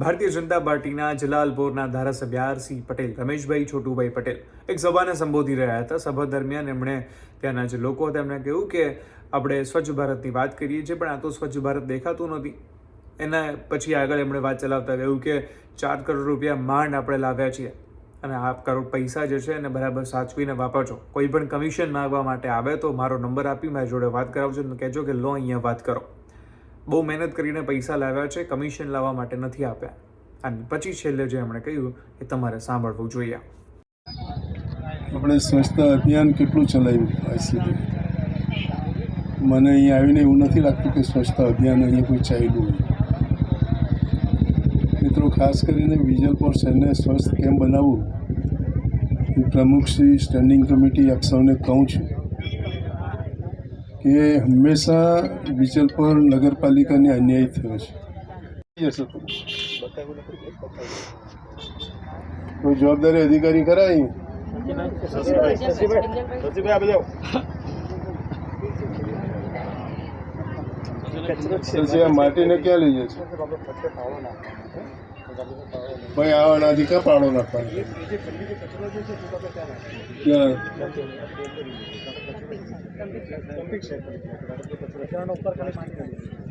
ભારતીય જનતા પાર્ટીના જલાલપોરના ધારાસભ્ય આરસી પટેલ રમેશભાઈ છોટુભાઈ પટેલ એક સભાને સંબોધી રહ્યા હતા. સભા દરમિયાન એમણે ત્યાંના જે લોકો હતા એમણે કહ્યું કે આપણે સ્વચ્છ ભારતની વાત કરીએ છીએ, પણ આ તો સ્વચ્છ ભારત દેખાતું નથી. એના પછી આગળ એમણે વાત ચલાવતા કહ્યું કે 4 કરોડ રૂપિયા માંડ આપણે લાવ્યા છીએ અને આ કરોડ પૈસા જે છે એને બરાબર સાચવીને વાપરજો. કોઈ પણ કમિશન માંગવા માટે આવે તો મારો નંબર આપી મારી જોડે વાત કરાવજો અને કહેજો કે લો અહીંયા વાત કરો. બહુ મહેનત કરીને પૈસા લાવ્યા છે, કમિશન લાવવા માટે નથી આપ્યા. અને પછી છેલ્લે જે એમણે કહ્યું એ તમારે સાંભળવું જોઈએ. આપણે સ્વચ્છતા અભિયાન કેટલું ચલાવ્યું આજ સુધી? મને અહીંયા આવીને એવું નથી લાગતું કે સ્વચ્છતા અભિયાન અહીંયા કોઈ ચાલ્યું હોય. મિત્રો, ખાસ કરીને વિજલપોર શહેરને સ્વસ્થ કેમ બનાવવું એ પ્રમુખશ્રી સ્ટેન્ડિંગ કમિટી આપ સૌને કહું છું કે હંમેશા વિજલપોર નગરપાલિકાને અન્યાય થયો છે. કોઈ જવાબદારી અધિકારી કરાય માટીને ક્યાં લઈ જશે ભાઈ? આ અનાથી ક્યાં પાડો નાખવાનો? ક્યાં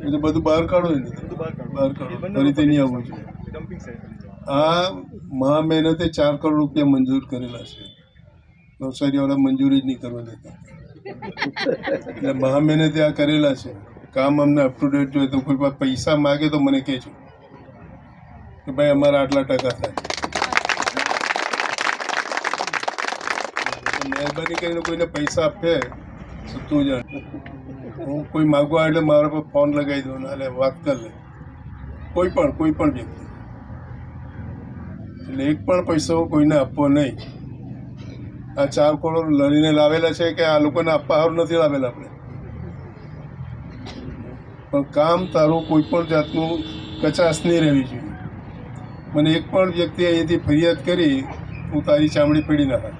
એટલે બધું બહાર કાઢો ને, બહાર કાઢો, ફરીથી નહીં આવવું જોઈએ. આ મહા મહેનતે 4 કરોડ રૂપિયા મંજૂર કરેલા છે. નવસારીવાળા મંજૂરી જ નહીં કરવા દેતા, એટલે મહા મહેનતે આ કરેલા છે. કામ અમને અપ ટુ ડેટ જોઈએ તો કોઈ પાસે પૈસા માગે તો મને કહેજો કે ભાઈ અમારા આટલા ટકા થાય. મહેરબાની કરીને કોઈને પૈસા આપે તો તું જાણ. હું કોઈ માગવા એટલે મારા પર ફોન લગાવી દઉં ને વાત કરી લે. કોઈ પણ વ્યક્તિ, એટલે એક પણ પૈસો કોઈને આપવો નહીં. આ 4 કરોડ લડીને લાવેલા છે કે આ લોકોને આપવા સારું નથી લાવેલા આપણે, પણ કામ તારું કોઈ પણ જાતનું કચાશ નહીં રહેવી જોઈએ. મને એક પણ વ્યક્તિ અહીંયાથી ફરિયાદ કરી હું તારી ચામડી પીડી નાખાય.